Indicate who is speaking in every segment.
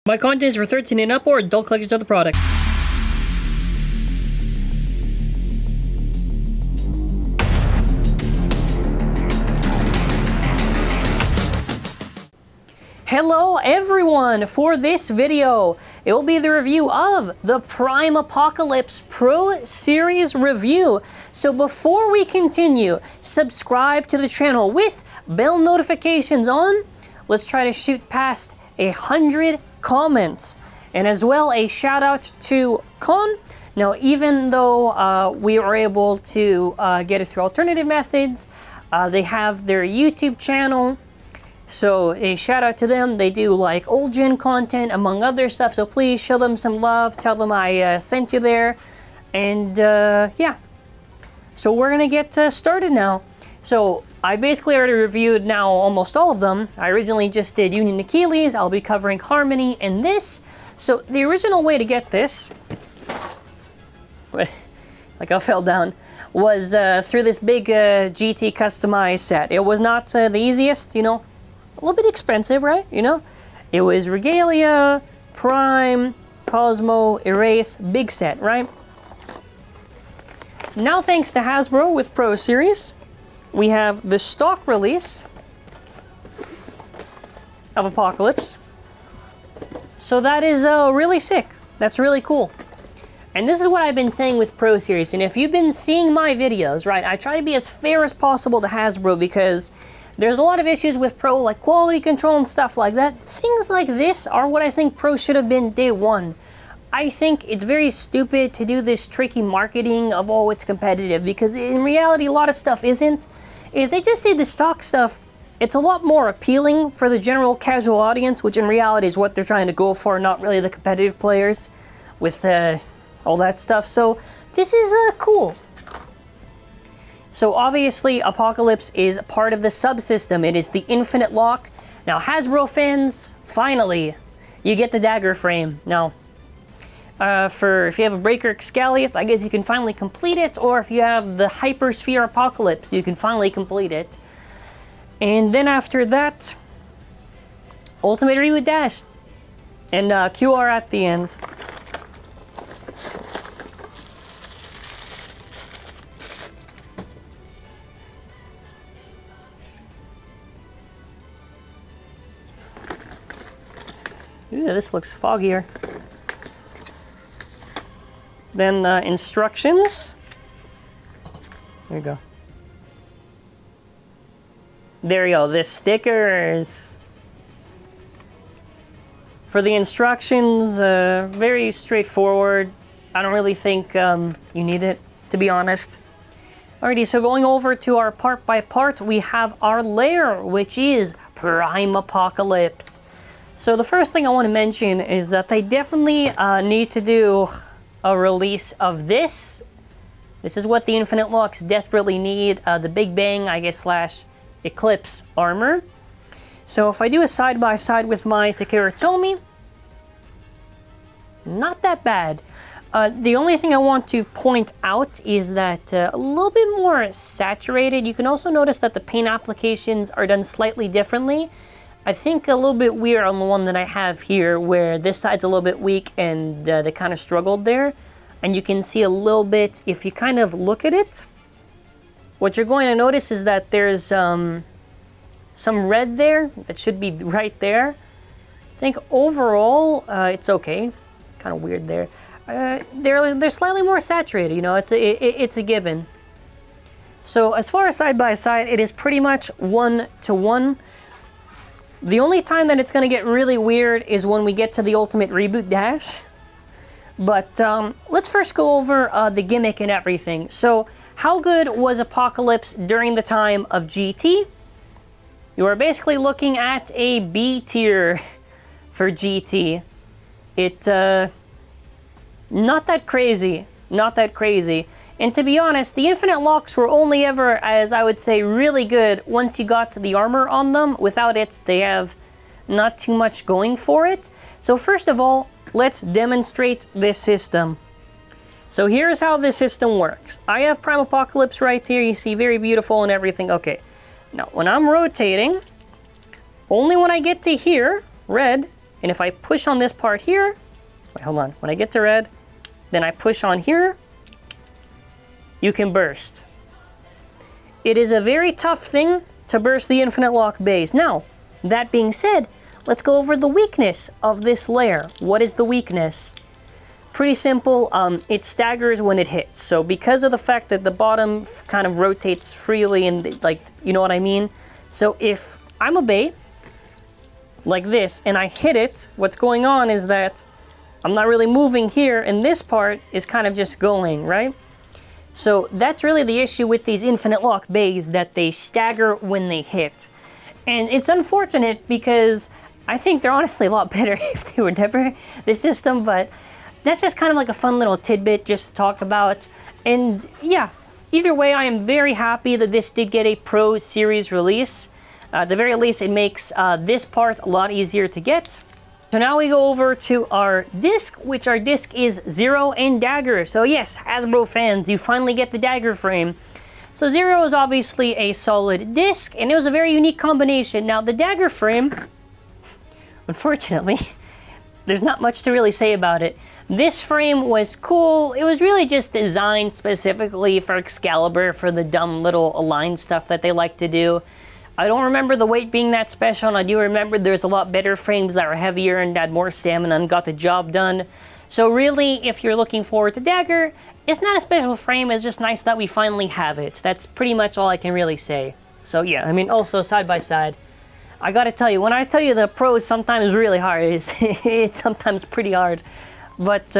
Speaker 1: My content is for 13 and up or adult collectors of the product. Hello everyone! For this video, it will be the review of the Prime Apocalypse Pro Series review. So before we continue, subscribe to the channel with bell notifications on. Let's try to shoot past 100 comments. And as well, a shout out to Con. Now, even though we were able to get it through alternative methods, they have their YouTube channel. So a shout out to them. They do like old gen content among other stuff. So please show them some love. Tell them I sent you there. And yeah. So we're gonna get started now. So I basically already reviewed now almost all of them. I originally just did Union Achilles. I'll be covering Harmony and this. So the original way to get this, like I fell down, was through this big GT customized set. It was not the easiest, you know. A little bit expensive, right? You know, it was Regalia, Prime, Cosmo, Erase, big set, right? Now, thanks to Hasbro with Pro Series, we have the stock release of Apocalypse. So that is really sick. That's really cool. And this is what I've been saying with Pro Series. And if you've been seeing my videos, right, I try to be as fair as possible to Hasbro because there's a lot of issues with Pro, like quality control and stuff like that. Things like this are what I think Pro should have been day one. I think it's very stupid to do this tricky marketing of, oh, it's competitive, because in reality, a lot of stuff isn't. If they just did the stock stuff, it's a lot more appealing for the general casual audience, which in reality is what they're trying to go for, not really the competitive players with all that stuff. So this is cool. So obviously, Apocalypse is part of the subsystem. It is the Infinite Lock. Now, Hasbro fans, finally, you get the dagger frame. Now, if you have a Breaker Excalius, I guess you can finally complete it. Or if you have the Hypersphere Apocalypse, you can finally complete it. And then after that, Ultimate Reboot Dash. And QR at the end. Ooh, this looks foggier. Then instructions. There you go. There you go, the stickers. For the instructions, very straightforward. I don't really think you need it, to be honest. Alrighty, so going over to our part by part, we have our layer, which is Prime Apocalypse. So the first thing I want to mention is that they definitely need to do a release of this. This is what the Infinite Locks desperately need, the Big Bang, I guess, / Eclipse armor. So if I do a side-by-side with my TAKARA TOMY, not that bad. The only thing I want to point out is that a little bit more saturated. You can also notice that the paint applications are done slightly differently. I think a little bit weird on the one that I have here, where this side's a little bit weak and they kind of struggled there. And you can see a little bit, if you kind of look at it, what you're going to notice is that there's some red there that should be right there. I think overall, it's okay. Kind of weird there. They're slightly more saturated, you know, it's a given. So as far as side by side, it is pretty much 1-to-1. The only time that it's going to get really weird is when we get to the Ultimate Reboot Dash. But let's first go over the gimmick and everything. So how good was Apocalypse during the time of GT? You are basically looking at a B tier for GT. It, not that crazy. Not that crazy. And to be honest, the Infinite Locks were only ever, as I would say, really good once you got to the armor on them. Without it, they have not too much going for it. So first of all, let's demonstrate this system. So here's how this system works. I have Prime Apocalypse right here. You see, very beautiful and everything. Okay. Now, when I'm rotating, only when I get to here, red, And if I push on this part here, wait, hold on. When I get to red, then I push on here, you can burst. It is a very tough thing to burst the infinite lock bays. Now, that being said, let's go over the weakness of this layer. What is the weakness? Pretty simple, it staggers when it hits. So because of the fact that the bottom kind of rotates freely and like, you know what I mean? So if I'm a bay, like this, and I hit it, what's going on is that I'm not really moving here, and this part is kind of just going, right? So that's really the issue with these infinite lock bays, that they stagger when they hit. And it's unfortunate because I think they're honestly a lot better if they were never this system, but that's just kind of like a fun little tidbit just to talk about. And yeah, either way, I am very happy that this did get a Pro Series release. At the very least, it makes this part a lot easier to get. So now we go over to our disc, which our disc is Zero and Dagger. So yes, Hasbro fans, you finally get the Dagger frame. So Zero is obviously a solid disc, and it was a very unique combination. Now the Dagger frame, unfortunately, there's not much to really say about it. This frame was cool. It was really just designed specifically for Excalibur, for the dumb little aligned stuff that they like to do. I don't remember the weight being that special, and I do remember there's a lot better frames that were heavier and had more stamina and got the job done. So really, if you're looking forward to Dagger, it's not a special frame, it's just nice that we finally have it. That's pretty much all I can really say. So yeah, I mean, also side by side, I gotta tell you, when I tell you the Pro is sometimes really hard, it's sometimes pretty hard. But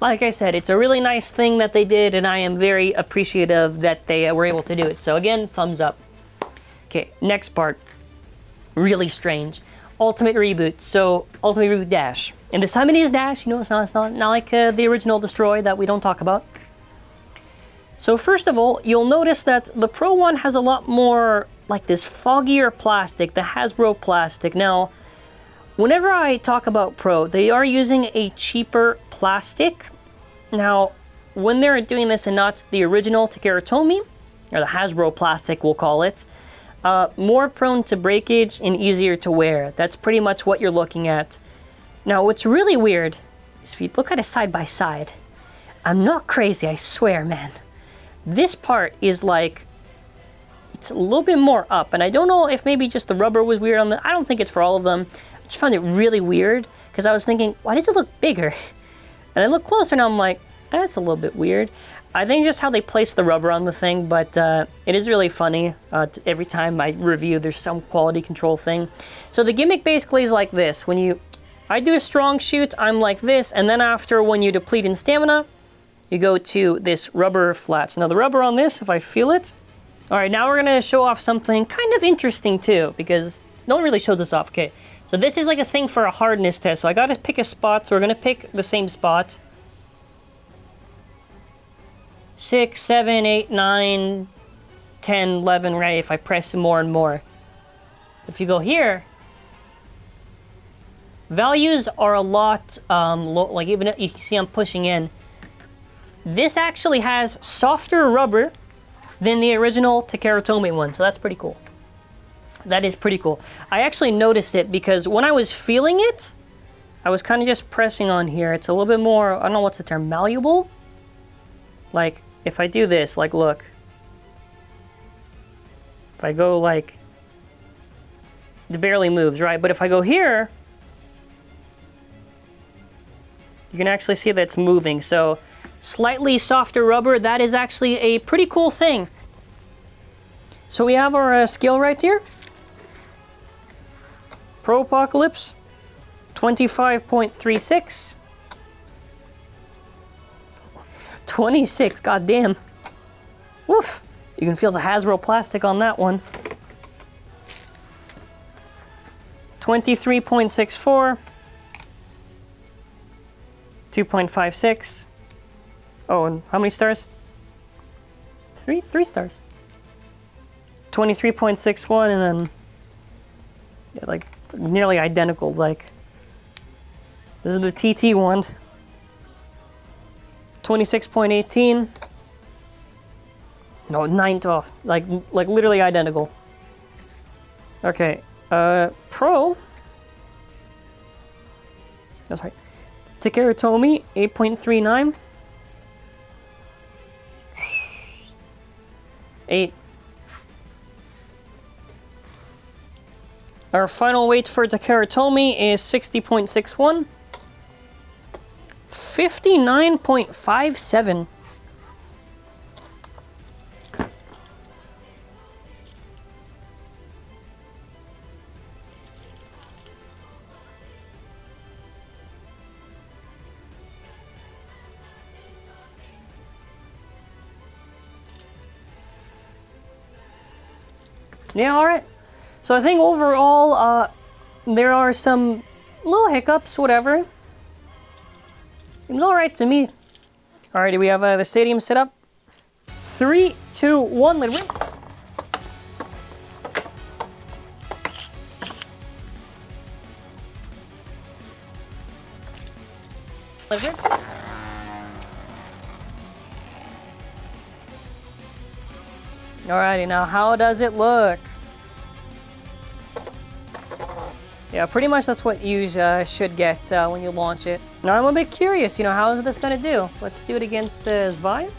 Speaker 1: like I said, it's a really nice thing that they did, and I am very appreciative that they were able to do it. So again, thumbs up. Okay, next part, really strange. Ultimate Reboot, so Ultimate Reboot Dash. And this time it is Dash, you know, it's not like the original Destroy that we don't talk about. So first of all, you'll notice that the Pro one has a lot more like this foggier plastic, the Hasbro plastic. Now, whenever I talk about Pro, they are using a cheaper plastic. Now, when they're doing this and not the original TAKARA TOMY, or the Hasbro plastic we'll call it, more prone to breakage and easier to wear. That's pretty much what you're looking at. Now, what's really weird is if you look at it side by side, I'm not crazy, I swear, man. This part is like, it's a little bit more up, and I don't know if maybe just the rubber was weird on the, I don't think it's for all of them. I just found it really weird, because I was thinking, why does it look bigger? And I look closer and I'm like, that's a little bit weird. I think just how they place the rubber on the thing, but it is really funny. Every time I review, there's some quality control thing. So the gimmick basically is like this. When I do a strong shoot, I'm like this, and then after, when you deplete in stamina, you go to this rubber flats. Now the rubber on this, if I feel it. All right, now we're gonna show off something kind of interesting too, because no one really showed this off. Okay, so this is like a thing for a hardness test. So I gotta pick a spot, so we're gonna pick the same spot. 6, 7, 8, 9, 10, 11, right, if I press more and more. If you go here, values are a lot low, like even you can see I'm pushing in. This actually has softer rubber than the original TAKARA TOMY one, so that's pretty cool. That is pretty cool. I actually noticed it because when I was feeling it, I was kind of just pressing on here. It's a little bit more, I don't know what's the term, malleable? Like, if I do this, like, look. If I go, like, it barely moves, right? But if I go here, you can actually see that it's moving. So, slightly softer rubber, that is actually a pretty cool thing. So we have our scale right here. Pro Apocalypse, 25.36. 26, goddamn. Woof. You can feel the Hasbro plastic on that one. 23.64. 2.56. Oh, and how many stars? Three stars. 23.61, and then yeah, like nearly identical. Like this is the TT one. 26.18. No, 9. Like literally identical. Okay, Pro. That's right. TAKARA TOMY, 8.39. 8. Our final weight for TAKARA TOMY is 60.61. 59.57. Yeah, alright. So I think overall, there are some little hiccups, whatever. Seems alright to me. Alrighty, we have the stadium set up. 3, 2, 1, let it rip. Let it rip. Alrighty, now how does it look? Yeah, pretty much that's what you should get when you launch it. Now I'm a bit curious, you know, how is this gonna do? Let's do it against Zvi.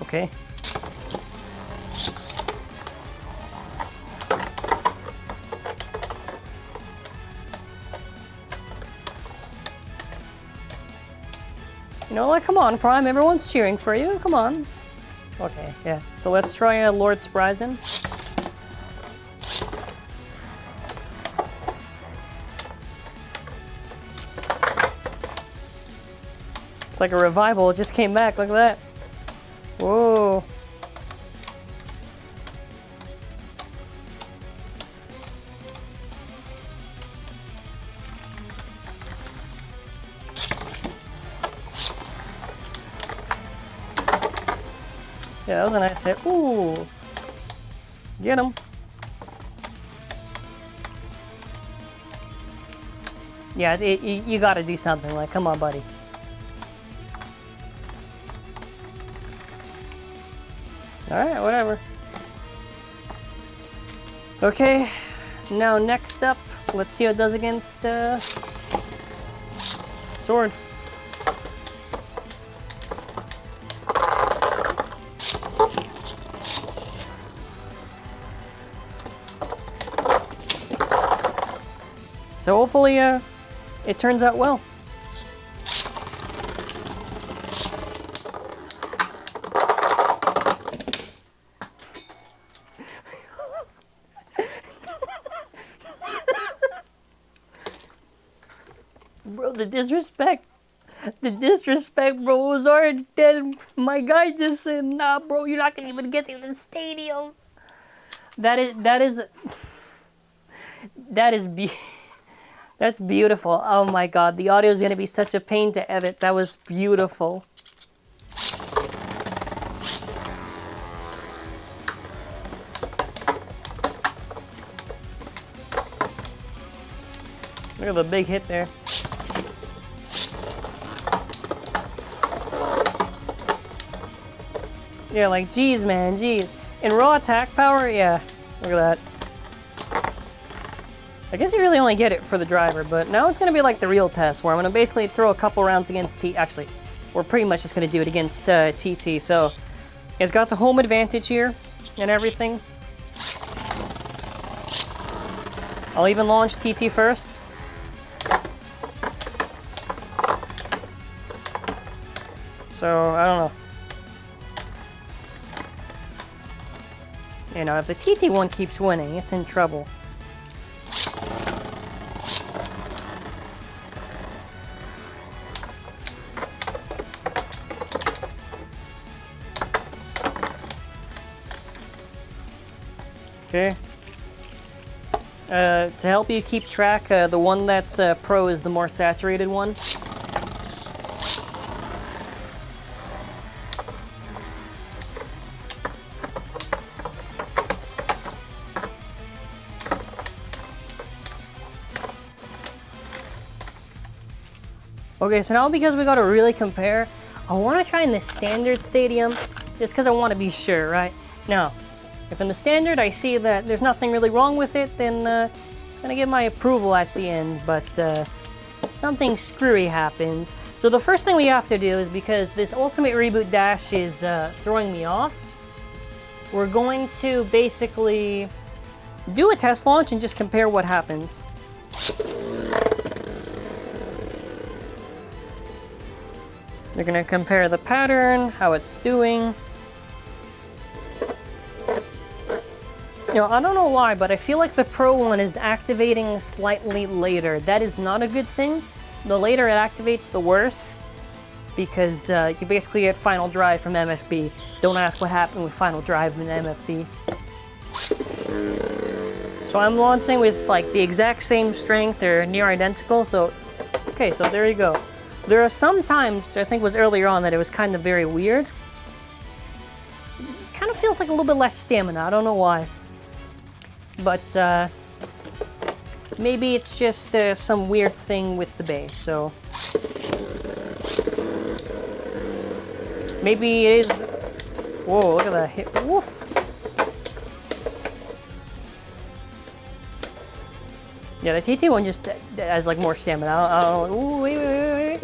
Speaker 1: Okay. You know, like, come on, Prime, everyone's cheering for you, come on. Okay, yeah. So let's try Lord Spryzen. It's like a revival, it just came back, look at that. Whoa. Yeah, that was a nice hit. Ooh. Get him. Yeah, you gotta do something. Like, come on, buddy. Alright, whatever. Okay, now next up, let's see how it does against Sword. So hopefully it turns out well. Bro, the disrespect. The disrespect, bro, was already dead. My guy just said, nah, bro, you're not gonna even get in the stadium. That's beautiful. Oh my god, the audio is gonna be such a pain to edit. That was beautiful. Look at the big hit there. Yeah, like, geez, man, geez. In raw attack power, yeah, look at that. I guess you really only get it for the driver, but now it's going to be like the real test, where I'm going to basically throw a couple rounds against Actually, we're pretty much just going to do it against TT, so it's got the home advantage here and everything. I'll even launch TT first. So, I don't know. You know, if the TT one keeps winning, it's in trouble. Okay. To help you keep track, the one that's pro is the more saturated one. Okay, so now because we gotta really compare, I wanna try in the standard stadium, just because I wanna be sure, right? Now, if in the standard I see that there's nothing really wrong with it, then it's gonna give my approval at the end, but something screwy happens. So the first thing we have to do is, because this Ultimate Reboot Dash is throwing me off, we're going to basically do a test launch and just compare what happens. We're gonna compare the pattern, how it's doing. You know, I don't know why, but I feel like the Pro one is activating slightly later. That is not a good thing. The later it activates, the worse, because you basically get Final Drive from MFB. Don't ask what happened with Final Drive in MFB. So I'm launching with like the exact same strength or near identical, so okay, so there you go. There are some times, which I think was earlier on, that it was kind of very weird. It kind of feels like a little bit less stamina, I don't know why. But maybe it's just some weird thing with the base, so. Maybe it is, whoa, look at that hit, woof. Yeah, the TT one just has like more stamina, I don't know, ooh, wait.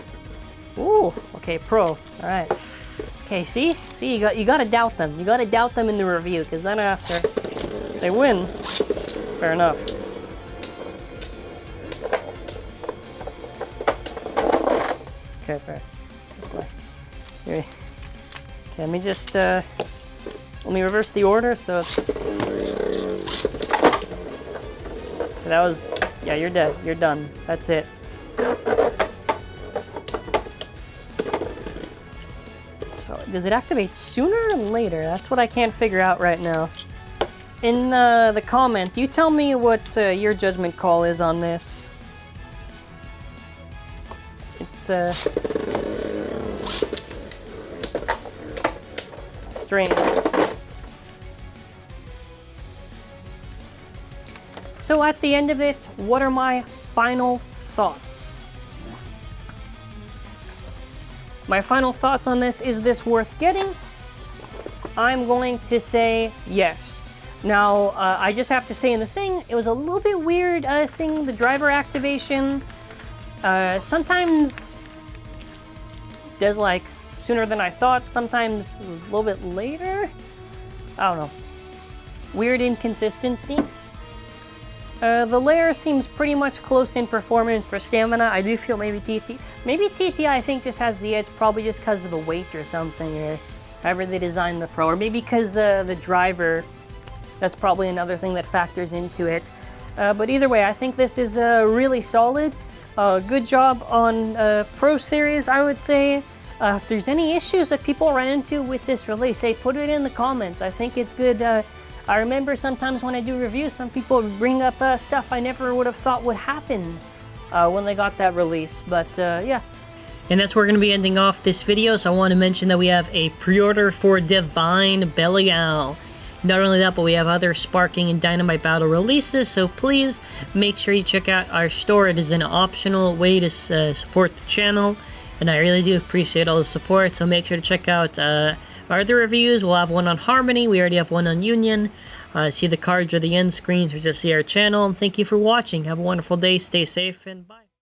Speaker 1: Ooh, okay, Pro, all right. Okay, see, you gotta doubt them. You gotta doubt them in the review, because then after they win, fair enough. Okay, fair. Here. Okay, let me just, let me reverse the order, so it's, that was, yeah, you're dead, you're done, that's it. So, does it activate sooner or later? That's what I can't figure out right now. In the comments, you tell me what your judgment call is on this. It's strange. So at the end of it, what are my final thoughts? My final thoughts on this: is this worth getting? I'm going to say yes. Now, I just have to say in the thing, it was a little bit weird seeing the driver activation. Sometimes does like sooner than I thought, sometimes a little bit later. I don't know. Weird inconsistency. The layer seems pretty much close in performance for stamina. I do feel maybe TT I think just has the edge, probably just because of the weight or something, or however they designed the Pro, or maybe because the driver, that's probably another thing that factors into it. But either way, I think this is really solid. Good job on Pro Series, I would say. If there's any issues that people run into with this release, hey, put it in the comments. I think it's good. I remember sometimes when I do reviews, some people bring up stuff I never would have thought would happen when they got that release, but yeah. And that's where we're going to be ending off this video, so I want to mention that we have a pre-order for Divine Belial. Not only that, but we have other Sparking and Dynamite Battle releases, so please make sure you check out our store. It is an optional way to support the channel, and I really do appreciate all the support, so make sure to check out our other reviews. We'll have one on Harmony, we already have one on Union. See the cards or the end screens, or just see our channel, and thank you for watching. Have a wonderful day, stay safe, and bye.